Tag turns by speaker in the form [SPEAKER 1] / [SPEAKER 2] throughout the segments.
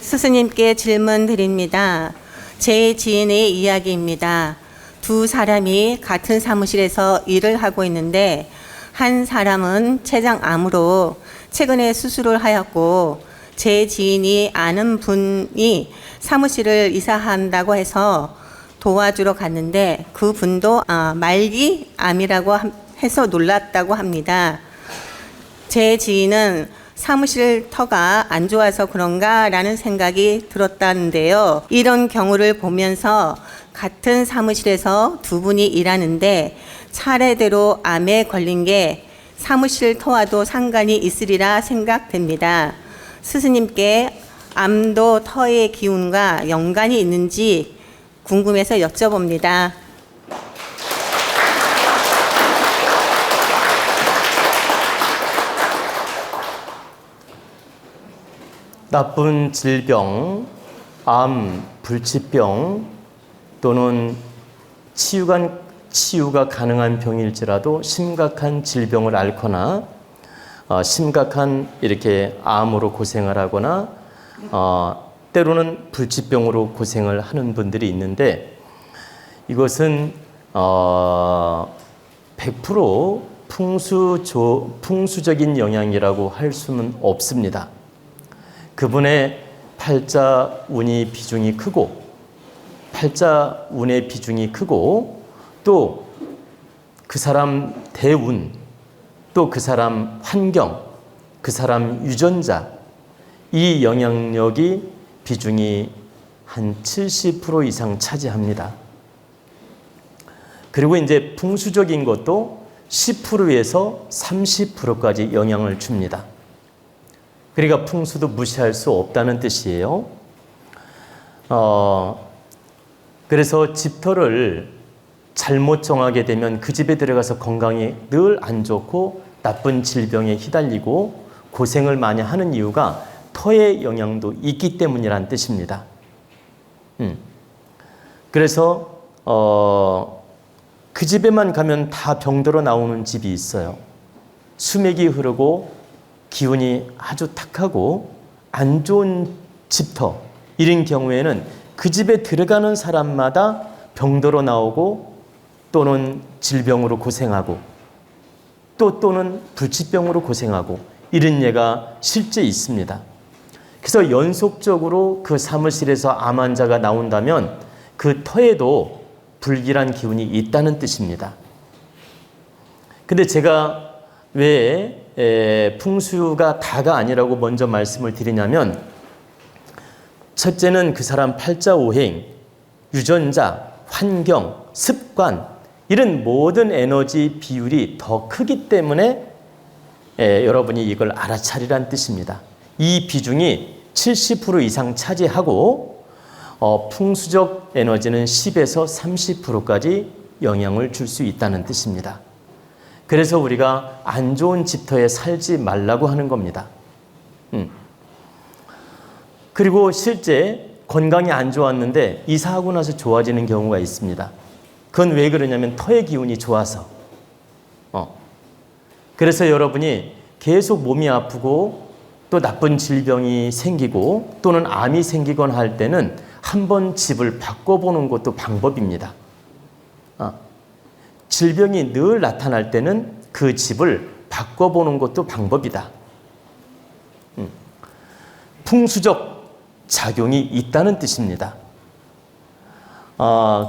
[SPEAKER 1] 스승님께 질문 드립니다. 제 지인의 이야기입니다. 두 사람이 같은 사무실에서 일을 하고 있는데 한 사람은 췌장암으로 최근에 수술을 하였고 제 지인이 아는 분이 사무실을 이사한다고 해서 도와주러 갔는데 그 분도 말기 암이라고 해서 놀랐다고 합니다. 제 지인은 사무실 터가 안 좋아서 그런가 라는 생각이 들었다는데요. 이런 경우를 보면서 같은 사무실에서 두 분이 일하는데 차례대로 암에 걸린 게 사무실 터와도 상관이 있으리라 생각됩니다. 스승님께 암도 터의 기운과 연관이 있는지 궁금해서 여쭤봅니다.
[SPEAKER 2] 나쁜 질병, 암, 불치병 또는 치유가 가능한 병일지라도 심각한 질병을 앓거나 심각한 이렇게 암으로 고생을 하거나 때로는 불치병으로 고생을 하는 분들이 있는데 이것은 100% 풍수적인 영향이라고 할 수는 없습니다. 그분의 팔자운의 비중이 크고 또 그 사람 대운, 또 그 사람 환경, 그 사람 유전자, 이 영향력이 비중이 한 70% 이상 차지합니다. 그리고 이제 풍수적인 것도 10%에서 30%까지 영향을 줍니다. 그러니까 풍수도 무시할 수 없다는 뜻이에요. 그래서 집터를 잘못 정하게 되면 그 집에 들어가서 건강이 늘 안 좋고 나쁜 질병에 휘달리고 고생을 많이 하는 이유가 터의 영향도 있기 때문이란 뜻입니다. 그래서 그 집에만 가면 다 병들어 나오는 집이 있어요. 수맥이 흐르고 기운이 아주 탁하고 안 좋은 집터, 이런 경우에는 그 집에 들어가는 사람마다 병들어 나오고 또는 질병으로 고생하고 또는 불치병으로 고생하고 이런 예가 실제 있습니다. 그래서 연속적으로 그 사무실에서 암 환자가 나온다면 그 터에도 불길한 기운이 있다는 뜻입니다. 근데 제가 왜 풍수가 다가 아니라고 먼저 말씀을 드리냐면, 첫째는 그 사람 팔자오행, 유전자, 환경, 습관, 이런 모든 에너지 비율이 더 크기 때문에 여러분이 이걸 알아차리란 뜻입니다. 이 비중이 70% 이상 차지하고 풍수적 에너지는 10에서 30%까지 영향을 줄 수 있다는 뜻입니다. 그래서 우리가 안 좋은 집터에 살지 말라고 하는 겁니다. 그리고 실제 건강이 안 좋았는데 이사하고 나서 좋아지는 경우가 있습니다. 그건 왜 그러냐면 터의 기운이 좋아서. 그래서 여러분이 계속 몸이 아프고 또 나쁜 질병이 생기고 또는 암이 생기거나 할 때는 한번 집을 바꿔보는 것도 방법입니다. 질병이 늘 나타날 때는 그 집을 바꿔보는 것도 방법이다. 풍수적 작용이 있다는 뜻입니다.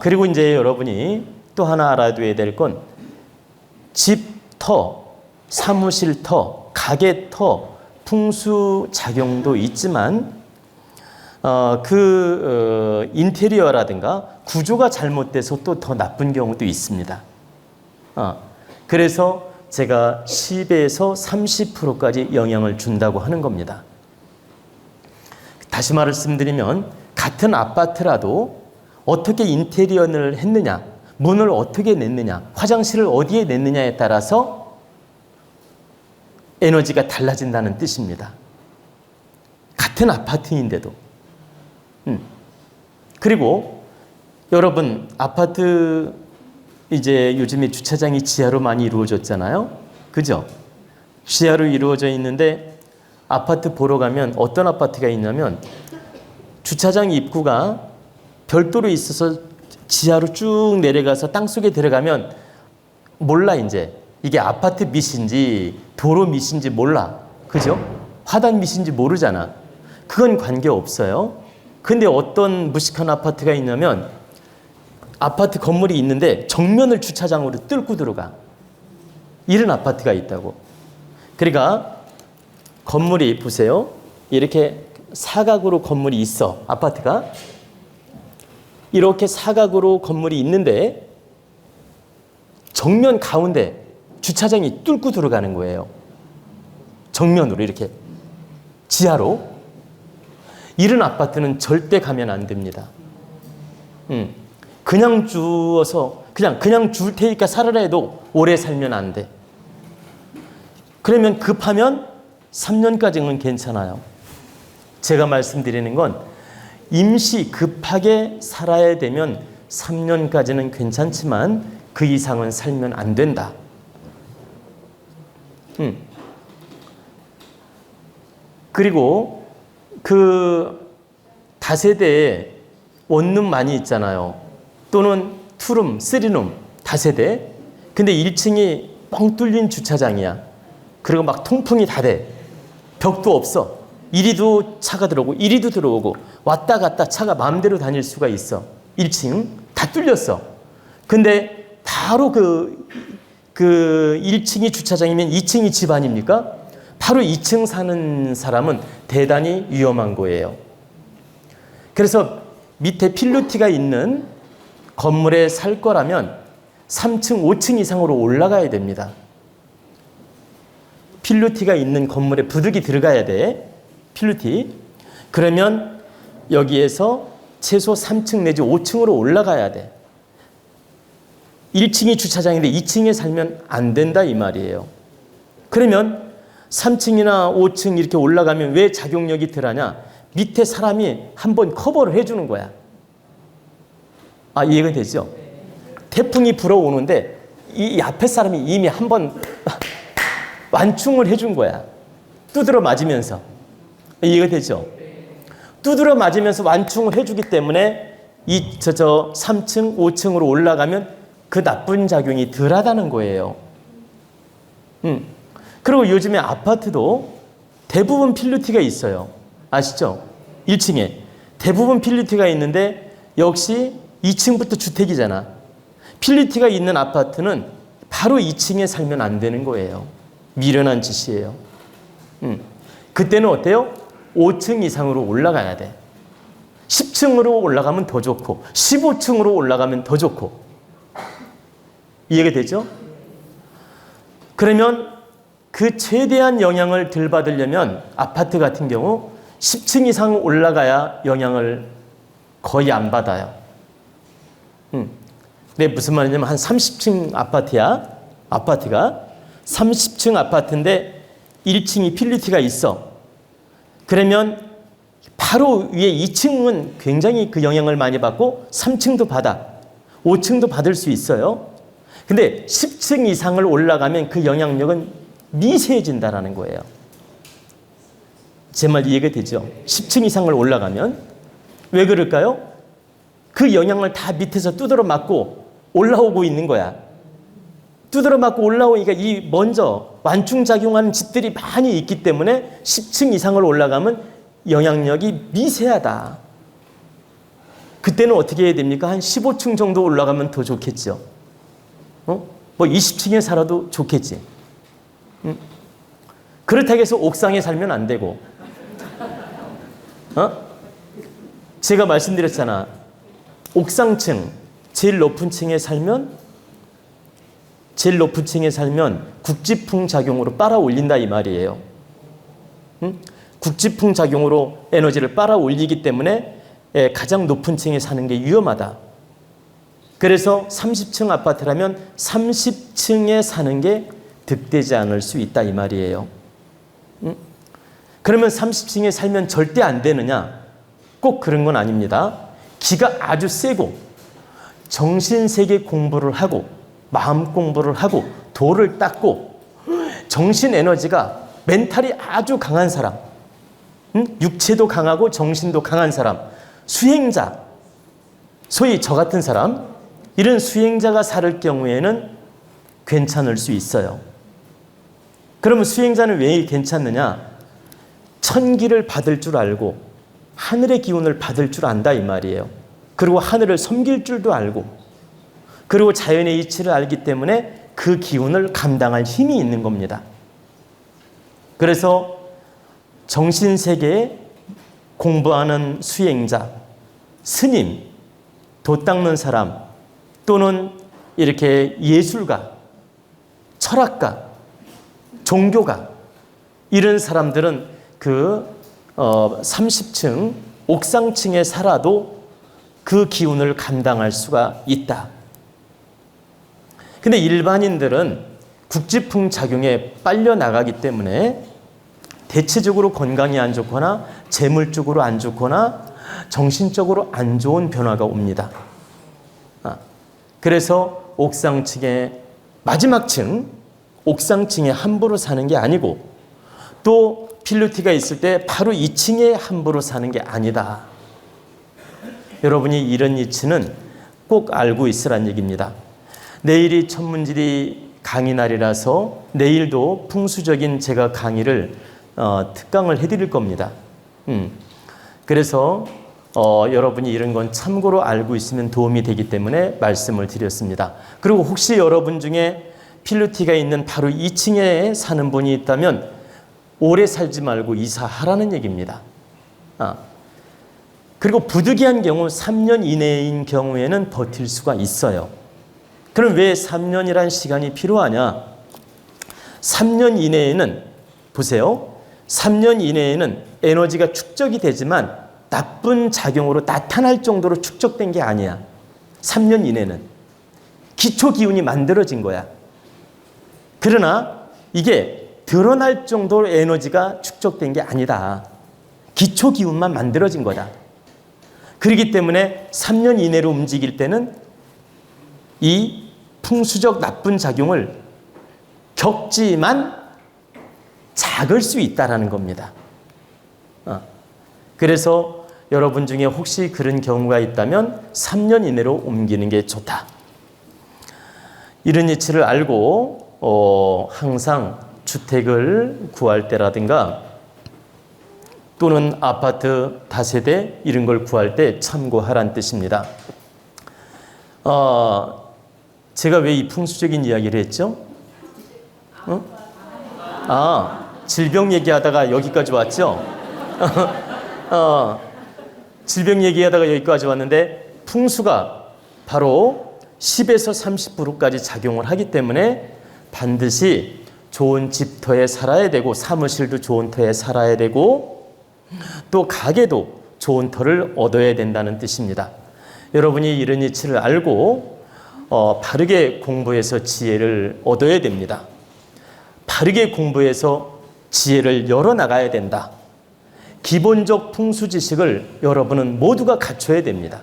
[SPEAKER 2] 그리고 이제 여러분이 또 하나 알아둬야 될 건 집터, 사무실터, 가게터, 풍수 작용도 있지만 인테리어라든가 구조가 잘못돼서 또 더 나쁜 경우도 있습니다. 그래서 제가 10에서 30%까지 영향을 준다고 하는 겁니다. 다시 말씀드리면 같은 아파트라도 어떻게 인테리어를 했느냐, 문을 어떻게 냈느냐, 화장실을 어디에 냈느냐에 따라서 에너지가 달라진다는 뜻입니다. 같은 아파트인데도. 그리고 여러분, 아파트 이제 요즘에 주차장이 지하로 많이 이루어졌잖아요. 그죠? 지하로 이루어져 있는데 아파트 보러 가면 어떤 아파트가 있냐면 주차장 입구가 별도로 있어서 지하로 쭉 내려가서 땅속에 들어가면 몰라 이제. 이게 아파트 밑인지 도로 밑인지 몰라. 그죠? 화단 밑인지 모르잖아. 그건 관계없어요. 근데 어떤 무식한 아파트가 있냐면 아파트 건물이 있는데 정면을 주차장으로 뚫고 들어가. 이런 아파트가 있다고. 그러니까 건물이 보세요. 이렇게 사각으로 건물이 있어. 아파트가. 이렇게 사각으로 건물이 있는데 정면 가운데 주차장이 뚫고 들어가는 거예요. 정면으로 이렇게 지하로. 이런 아파트는 절대 가면 안 됩니다. 그냥 주어서 그냥 줄 테니까 살아라 해도 오래 살면 안 돼. 그러면 급하면 3년까지는 괜찮아요. 제가 말씀드리는 건 임시 급하게 살아야 되면 3년까지는 괜찮지만 그 이상은 살면 안 된다. 그리고 그 다세대에 원룸 많이 있잖아요. 또는 투룸, 쓰리룸, 다세대. 근데 1층이 뻥 뚫린 주차장이야. 그리고 막 통풍이 다 돼. 벽도 없어. 이리도 차가 들어오고 이리도 들어오고 왔다 갔다 차가 마음대로 다닐 수가 있어. 1층 다 뚫렸어. 근데 바로 그 1층이 주차장이면 2층이 집 아닙니까? 바로 2층 사는 사람은 대단히 위험한 거예요. 그래서 밑에 필로티가 있는 건물에 살 거라면 3층, 5층 이상으로 올라가야 됩니다. 필로티가 있는 건물에 부득이 들어가야 돼. 필로티. 그러면 여기에서 최소 3층 내지 5층으로 올라가야 돼. 1층이 주차장인데 2층에 살면 안 된다 이 말이에요. 그러면 3층이나 5층 이렇게 올라가면 왜 작용력이 덜하냐? 밑에 사람이 한번 커버를 해주는 거야. 아, 이해가 되죠? 태풍이 불어오는데 이 앞에 사람이 이미 한번 완충을 해준 거야. 두드러 맞으면서. 이해가 되죠? 두드러 맞으면서 완충을 해주기 때문에 3층, 5층으로 올라가면 그 나쁜 작용이 덜하다는 거예요. 그리고 요즘에 아파트도 대부분 필로티가 있어요. 아시죠? 1층에. 대부분 필로티가 있는데 역시 2층부터 주택이잖아. 필로티가 있는 아파트는 바로 2층에 살면 안 되는 거예요. 미련한 짓이에요. 그때는 어때요? 5층 이상으로 올라가야 돼. 10층으로 올라가면 더 좋고 15층으로 올라가면 더 좋고. 이해가 되죠? 그러면 그 최대한 영향을 덜 받으려면 아파트 같은 경우 10층 이상 올라가야 영향을 거의 안 받아요. 근데 무슨 말이냐면 한 30층 아파트야. 아파트가 30층 아파트인데 1층이 필로티가 있어. 그러면 바로 위에 2층은 굉장히 그 영향을 많이 받고 3층도 받아. 5층도 받을 수 있어요. 근데 10층 이상을 올라가면 그 영향력은 미세해진다는 거예요. 제 말 이해가 되죠? 10층 이상을 올라가면. 왜 그럴까요? 그 영향을 다 밑에서 두드러 맞고 올라오고 있는 거야. 두드러 맞고 올라오니까 이 먼저 완충작용하는 집들이 많이 있기 때문에 10층 이상을 올라가면 영향력이 미세하다. 그때는 어떻게 해야 됩니까? 한 15층 정도 올라가면 더 좋겠죠. 뭐 20층에 살아도 좋겠지. 그렇다고 해서 옥상에 살면 안 되고. 제가 말씀드렸잖아. 옥상층, 제일 높은 층에 살면 국지풍 작용으로 빨아 올린다 이 말이에요. 국지풍 작용으로 에너지를 빨아 올리기 때문에 가장 높은 층에 사는 게 위험하다. 그래서 30층 아파트라면 30층에 사는 게 득되지 않을 수 있다 이 말이에요. 그러면 30층에 살면 절대 안 되느냐? 꼭 그런 건 아닙니다. 기가 아주 세고 정신세계 공부를 하고 마음 공부를 하고 도를 닦고 정신 에너지가 멘탈이 아주 강한 사람, 육체도 강하고 정신도 강한 사람, 수행자, 소위 저 같은 사람, 이런 수행자가 살을 경우에는 괜찮을 수 있어요. 그러면 수행자는 왜 괜찮느냐? 천기를 받을 줄 알고 하늘의 기운을 받을 줄 안다 이 말이에요. 그리고 하늘을 섬길 줄도 알고, 그리고 자연의 이치를 알기 때문에 그 기운을 감당할 힘이 있는 겁니다. 그래서 정신세계에 공부하는 수행자, 스님, 도 닦는 사람, 또는 이렇게 예술가, 철학가, 종교가, 이런 사람들은 그 30층 옥상층에 살아도 그 기운을 감당할 수가 있다. 근데 일반인들은 국지풍 작용에 빨려 나가기 때문에 대체적으로 건강이 안 좋거나 재물적으로 안 좋거나 정신적으로 안 좋은 변화가 옵니다. 그래서 옥상층의 마지막 층, 옥상층에 함부로 사는 게 아니고, 또 필루티가 있을 때 바로 2층에 함부로 사는 게 아니다. 여러분이 이런 이치는 꼭 알고 있으란 얘기입니다. 내일이 천문지리 강의 날이라서 내일도 풍수적인 제가 강의를 특강을 해드릴 겁니다. 그래서 여러분이 이런 건 참고로 알고 있으면 도움이 되기 때문에 말씀을 드렸습니다. 그리고 혹시 여러분 중에 필루티가 있는 바로 2층에 사는 분이 있다면 오래 살지 말고 이사하라는 얘기입니다. 그리고 부득이한 경우 3년 이내인 경우에는 버틸 수가 있어요. 그럼 왜 3년이란 시간이 필요하냐? 3년 이내에는, 보세요. 3년 이내에는 에너지가 축적이 되지만 나쁜 작용으로 나타날 정도로 축적된 게 아니야. 3년 이내는 기초 기운이 만들어진 거야. 그러나 이게 드러날 정도로 에너지가 축적된 게 아니다. 기초 기운만 만들어진 거다. 그렇기 때문에 3년 이내로 움직일 때는 이 풍수적 나쁜 작용을 겪지만 작을 수 있다라는 겁니다. 그래서 여러분 중에 혹시 그런 경우가 있다면 3년 이내로 옮기는 게 좋다. 이런 이치를 알고 항상 주택을 구할 때라든가 또는 아파트 다세대 이런 걸 구할 때 참고하란 뜻입니다. 제가 왜 이 풍수적인 이야기를 했죠? 질병 얘기하다가 여기까지 왔죠? 질병 얘기하다가 여기까지 왔는데 풍수가 바로 10에서 30%까지 작용을 하기 때문에 반드시 좋은 집터에 살아야 되고, 사무실도 좋은 터에 살아야 되고, 또 가게도 좋은 터를 얻어야 된다는 뜻입니다. 여러분이 이런 이치를 알고 바르게 공부해서 지혜를 얻어야 됩니다. 바르게 공부해서 지혜를 열어나가야 된다. 기본적 풍수 지식을 여러분은 모두가 갖춰야 됩니다.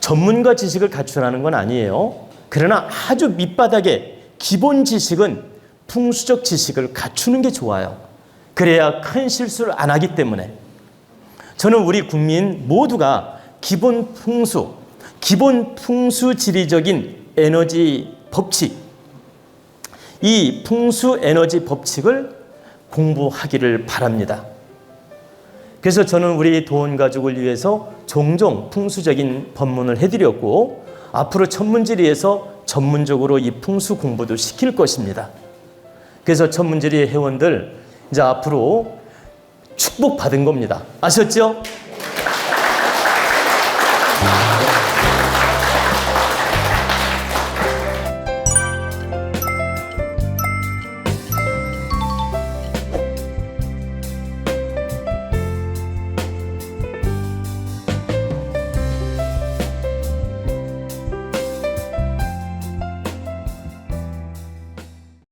[SPEAKER 2] 전문가 지식을 갖추라는 건 아니에요. 그러나 아주 밑바닥에 기본 지식은 풍수적 지식을 갖추는 게 좋아요. 그래야 큰 실수를 안 하기 때문에 저는 우리 국민 모두가 기본 풍수 지리적인 에너지 법칙, 이 풍수 에너지 법칙을 공부하기를 바랍니다. 그래서 저는 우리 도원 가족을 위해서 종종 풍수적인 법문을 해드렸고, 앞으로 천문지리에서 전문적으로 이 풍수 공부도 시킬 것입니다. 그래서 천문지리 회원들 이제 앞으로 축복받은 겁니다. 아셨죠?